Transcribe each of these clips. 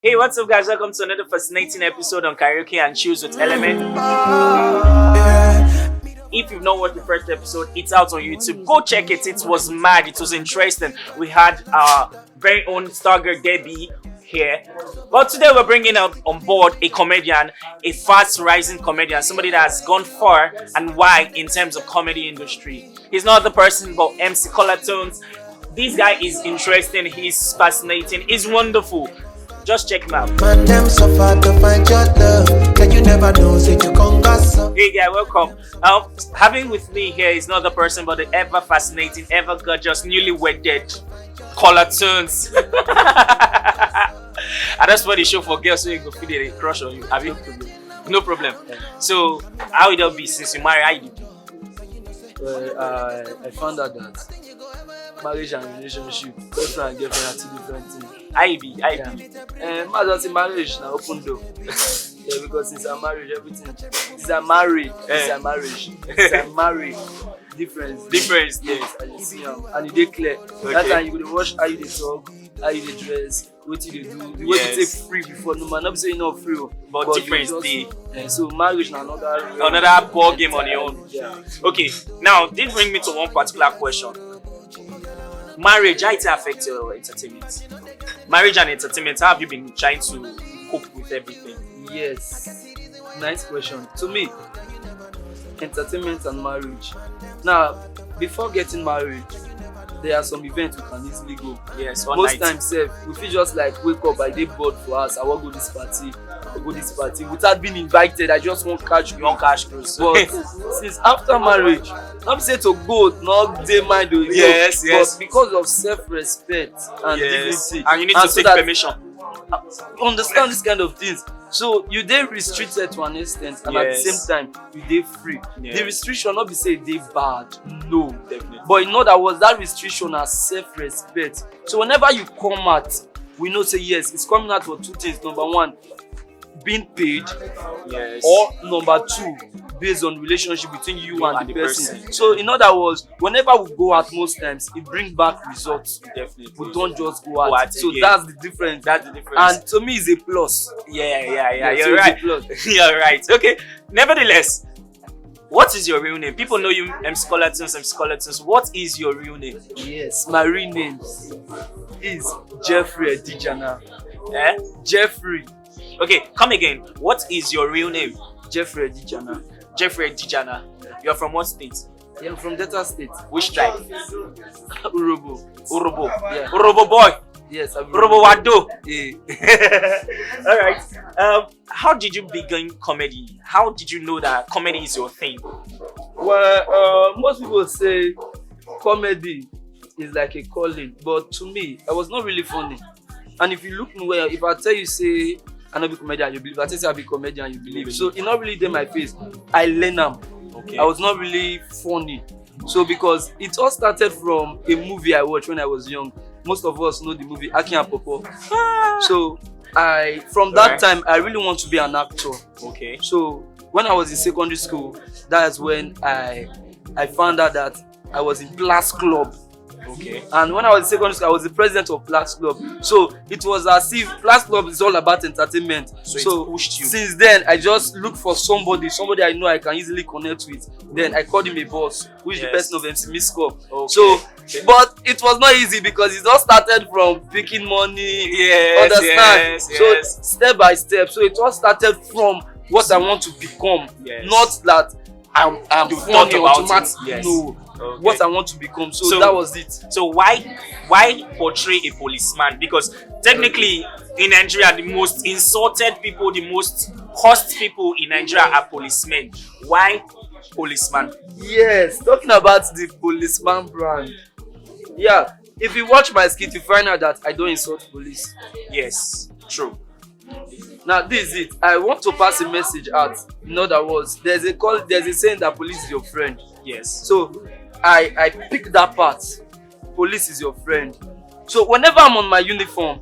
Hey, what's up, guys? Welcome to another fascinating episode on Karaoke and Chillz with Element. If you've not watched the first episode, it's out on YouTube. Go check it. It was mad. It was interesting. We had our very own Stargirl Debbie here. But today we're bringing out on board a comedian, a fast rising comedian, somebody that has gone far and wide in terms of comedy industry. He's not the person but MC Callertunes. This guy is interesting. He's fascinating. He's wonderful. Just check him out. Man, them suffer to find your love. Can you never know, say you Hey guy, welcome. Having with me here is not the person but the ever fascinating, ever gorgeous, newly wedded Callertunes. And that's what the show for girls, so you go feel a crush on you. Have you? No problem. So how will it be since you marry? How you do? I found out that marriage and relationship, boyfriend and girlfriend are two different things. I be. I just say marriage now open door. Yeah, because since I married, everything. Since I married, it's a marriage. It's a marriage. Difference. Yes. And you see and you dey clear. Okay. That time you go watch how you dey talk, how you dey dress, what you dey do. The way you take free before, no man, not say you not free, but difference dey. So marriage na another ball game on your own. Yeah. Okay, now this brings me to one particular question. Marriage, how it affect your entertainment? Marriage and entertainment, how have you been trying to cope with everything? Yes, nice question. To me, entertainment and marriage. Now, before getting married, there are some events we can easily go. Yes, most times, we feel just like wake up, I dey bored for us, I want to go this party, without being invited. I just want cash. You want cash cruise. But since after marriage, not say to go, not dey mind. Yes. But because of self-respect and dignity, and you need to take permission. Understand this kind of things. So you dey restricted to an extent, and at the same time you dey free. The restriction not be say dey bad, no, definitely. But in other words, that restriction has self-respect. So whenever you come out, we know say yes, it's coming out for two things. Number one, being paid, or number two, based on relationship between you and the person. So in other words, whenever we go out, most times it brings back results. Definitely. We don't just go out. So that's the difference. And to me, it's a plus. Yeah. You're right. You're right. Okay. Nevertheless, what is your real name? People know you MC Callertunes. What is your real name? Yes, my real name is Jeffrey Edijena. Jeffrey. Okay, come again. What is your real name? Jeffrey Edijena. Edijena. You're from what state? I'm from Delta State. Which tribe? Urobo. Yeah. Urobo boy. Yes, I'm Urobo Wado. Yeah. All right. How did you begin comedy? How did you know that comedy is your thing? Well, most people say comedy is like a calling, but to me, I was not really funny. And if you look me well, if I tell you say I not be comedian, you believe. I tell you I be comedian, you believe. So it not really dey my face. I learn them. Okay. I was not really funny. So because it all started from a movie I watched when I was young. Most of us know the movie A.K.A. So from that time I really want to be an actor. Okay. So when I was in secondary school, that's when I found out that I was in Blast Club. Okay. And when I was in secondary school, I was the president of Blast Club. So it was as if Blast Club is all about entertainment. So it pushed you. Since then, I just look for somebody I know I can easily connect with. Then I called him a boss, who is the person of MC Misco. Okay. So, but it was not easy because it all started from picking money. Yes. So step by step. So it all started from what I want to become, not that I'm funny automatically. No. Okay. What I want to become. So that was it. So why portray a policeman? Because technically in Nigeria, the most insulted people, the most cursed people in Nigeria are policemen. Why policeman? Yes, talking about the policeman brand. Yeah, if you watch my skit, you find out that I don't insult police. Yes, true. Now this is it. I want to pass a message out. In other words, there's a saying that police is your friend. Yes. So I pick that part. Police is your friend. So whenever I'm on my uniform,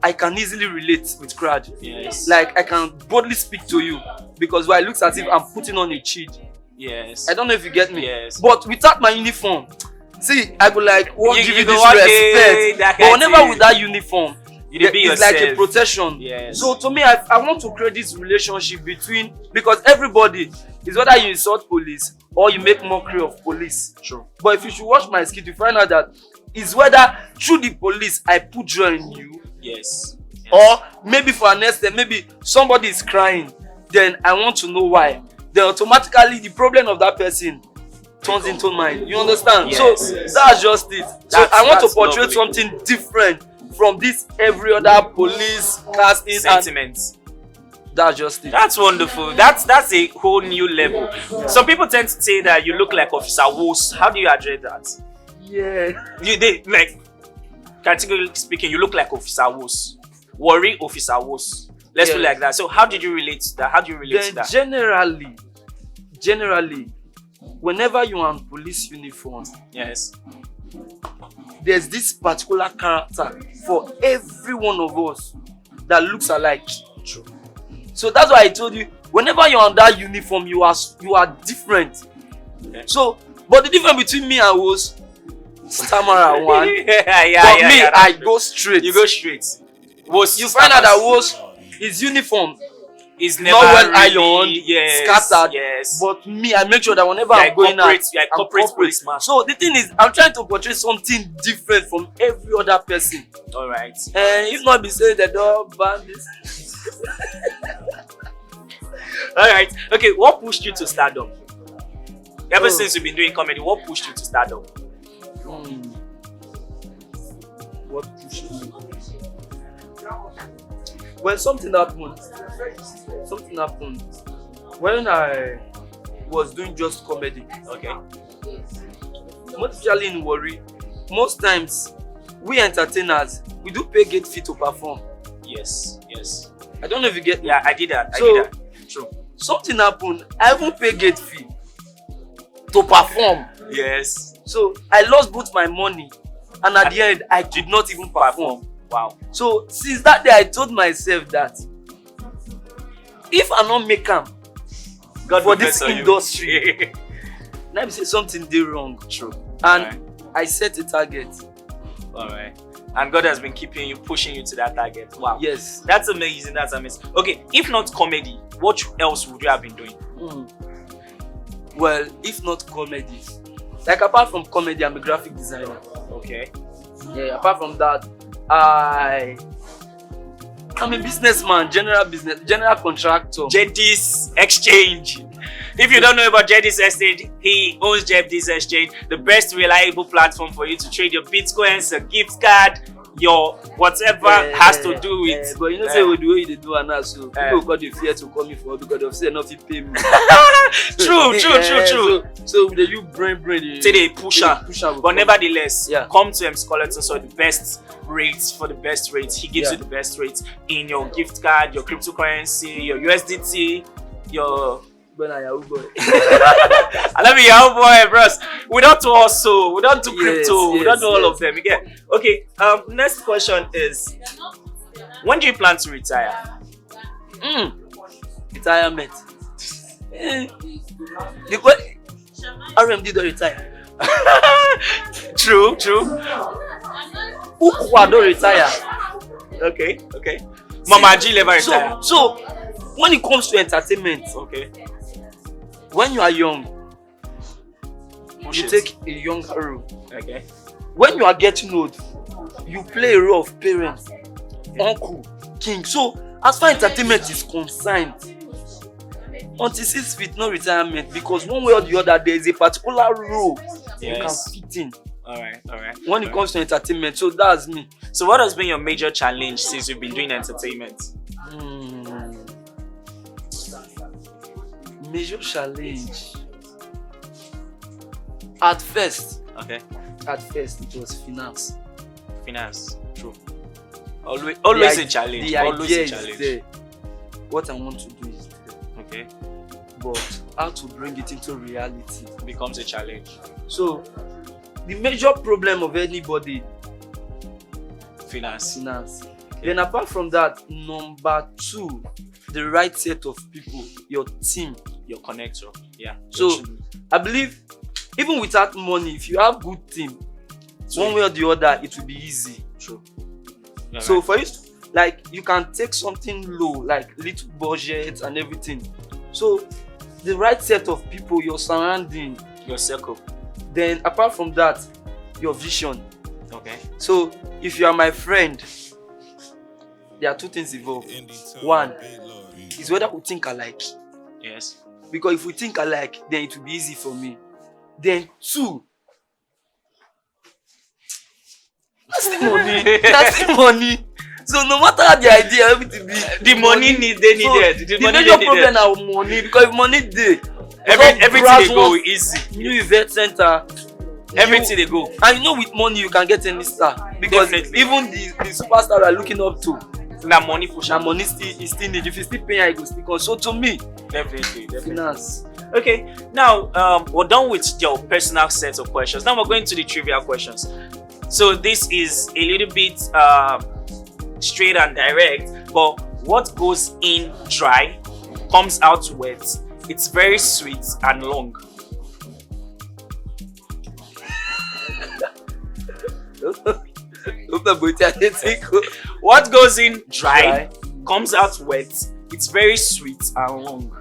I can easily relate with crowd. Yes. Like I can boldly speak to you because it looks as if I'm putting on a cheat. Yes. I don't know if you get me. Yes. But without my uniform, see, I go like, what give you this respect? But whenever with that uniform, You be it's yourself. like a protection. Yes. So to me, I want to create this relationship between, because everybody is whether you insult police or you make mockery of police. True. But if you should watch my skit, you find out that it's whether through the police I put joy in you, Yes. or maybe for an instant, maybe somebody is crying, then I want to know why. Then automatically the problem of that person turns into mine. You understand? Yes. So that's just it. So I want to portray lovely. something different from this every other police casting Sentiments. and that's just it. That's wonderful. That's a whole new level. Some people tend to say that you look like Officer Woos. How do you address that? Yeah. They like, categorically speaking, you look like Officer Woos. Worry Officer Woos. Let's put it like that. So how did you relate to that? How do you relate to that? Generally, whenever you are in police uniform, Yes. there's this particular character for every one of us that looks alike. True. So that's why I told you, whenever you're on that uniform, you are different. Okay. So, but the difference between me and was stammerer one. yeah, I go straight. You go straight. Was You find out that was his uniform is never not well really, ironed, scattered. Yes. But me, I make sure that whenever You're I'm going out, you're a I'm corporate policeman. So the thing is, I'm trying to portray something different from every other person. All right. And if not be saying the door ban this. All right. Okay. What pushed you to stardom? Ever since you've been doing comedy, what pushed you to stardom? What pushed me? Well, something happened. Something happened when I was doing just comedy. Okay. Most especially in Warri, most times we entertainers, we do pay gate fee to perform. Yes. Yes. I don't know if you get me. Yeah, I did that. I So- did that. True. Something happened. I even pay gate fee to perform. Yes. So I lost both my money, and at the end, I did not even perform. Wow. So since that day, I told myself that if I not make am God for will this bless you. industry, let me say something did wrong. True. And Alright. I set a target. All right. And God has been keeping you, pushing you to that target. Wow. Yes. That's amazing. That's amazing. Okay. If not comedy, what else would you have been doing? Well, if not comedy, like apart from comedy, I'm a graphic designer. Okay. Yeah. Apart from that, I'm a businessman, general contractor. Jedis Exchange. If you don't know about Jedis Exchange, he owns Jedis Exchange, the best reliable platform for you to trade your bitcoins, a gift card, your whatever has to do with. But you know, say with the way you do and now, so people got the fear to call me for because of say nothing pay me. True. So they you brain. Say they push up. But nevertheless, Yeah. come to Callertunes, so the best rates for the best rates. He gives you the best rates in your gift card, your cryptocurrency, your USDT, your. But I Yahoo boy. I love you, Yahoo boy, bros. We don't do also. We don't do crypto. We don't do all of them. You get? Okay. Next question is, when do you plan to retire? Retirement. Because RMD don't retire. True. Ukwa don't retire. Okay. Mama G never retire. So when it comes to entertainment, Okay. when you are young, Push you it. take a young role. Okay. When you are getting old, you play a role of parents, uncle, king. So as far as entertainment is concerned, until 6 feet, no retirement, because one way or the other, there is a particular role you can Yes. fit in All right. when it comes to entertainment. So that's me. So what has been your major challenge since you've been doing entertainment? Major challenge. At first, Okay. it was finance. Finance. True. Always a challenge. The Always idea a is challenge. there. What I want to do is there. Okay. But how to bring it into reality. Becomes a challenge. So, the major problem of anybody Finance. finance. Then apart from that, number 2, the right set of people, your team. Your connector. Yeah. So I believe even without money, if you have good team, one way or the other, it will be easy. True. So for like you can take something low, like little budget and everything. So the right set of people, your surrounding, Your circle. then apart from that, your vision. Okay. So if you are my friend, there are two things involved. One is whether we think alike. Yes. Because if we think alike, then it will be easy for me. Then two, that's the money. That's the money. So no matter the idea, everything be The money needed. The money major problem na money, because if money dey, everything they go easy. new event center, Everything they go. and you know with money you can get any star, because Definitely. even the superstar we are looking up to, Now money push. na money still need. If you still pay, I go still come. So to me, Definitely. finance. Okay, now we're done with your personal set of questions. Now we're going to the trivia questions. So this is a little bit straight and direct, but what goes in dry comes out wet. It's very sweet and long. What goes in dry comes out wet. It's very sweet and long.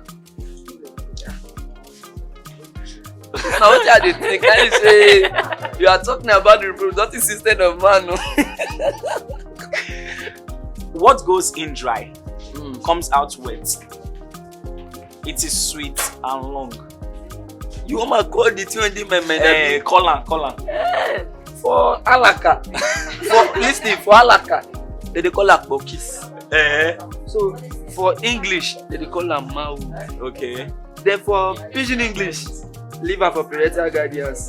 Now what are they think? Can you say you are talking about the reproductive system of man? No? What goes in dry comes out wet. It is sweet and long. You want my call the thing in my mind? Call on. For alaka, for listening for alaka, they call am bokis. So for English, they call am mau. Okay. Then for pidgin English, leave am for parental guidance.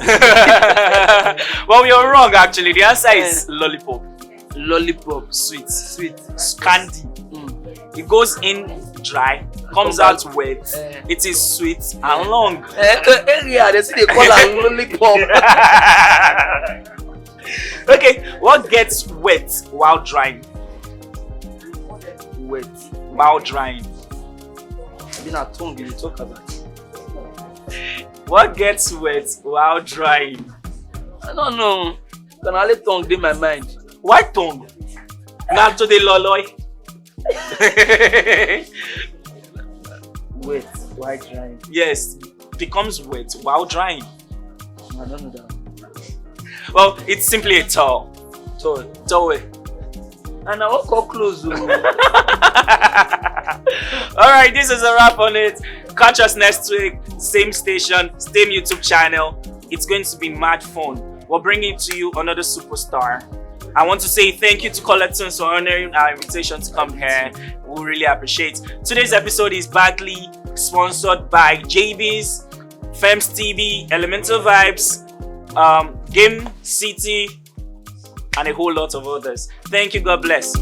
Well, you're wrong actually. The answer is lollipop. Lollipop, Sweet. candy. It goes in dry, comes out wet. It is sweet and long. Area they see they call am lollipop. Okay, what gets wet while drying? Wet. While drying. I mean, a tongue you talk about. What gets wet while drying? I don't know. Can only tongue in my mind. Why tongue? Not to the loloi. Wet while drying. Yes, becomes wet while drying. I don't know that. Well, it's simply a towel. Towel. And I won't call close. Alright, this is a wrap on it. Catch us next week. Same station, same YouTube channel. It's going to be mad fun. We're bringing to you another superstar. I want to say thank you to Callertunes for honoring our invitation to come here. We really appreciate. Today's episode is badly sponsored by JB's, Fems TV, Elemental Vibes, Game City, and a whole lot of others. Thank you. God bless.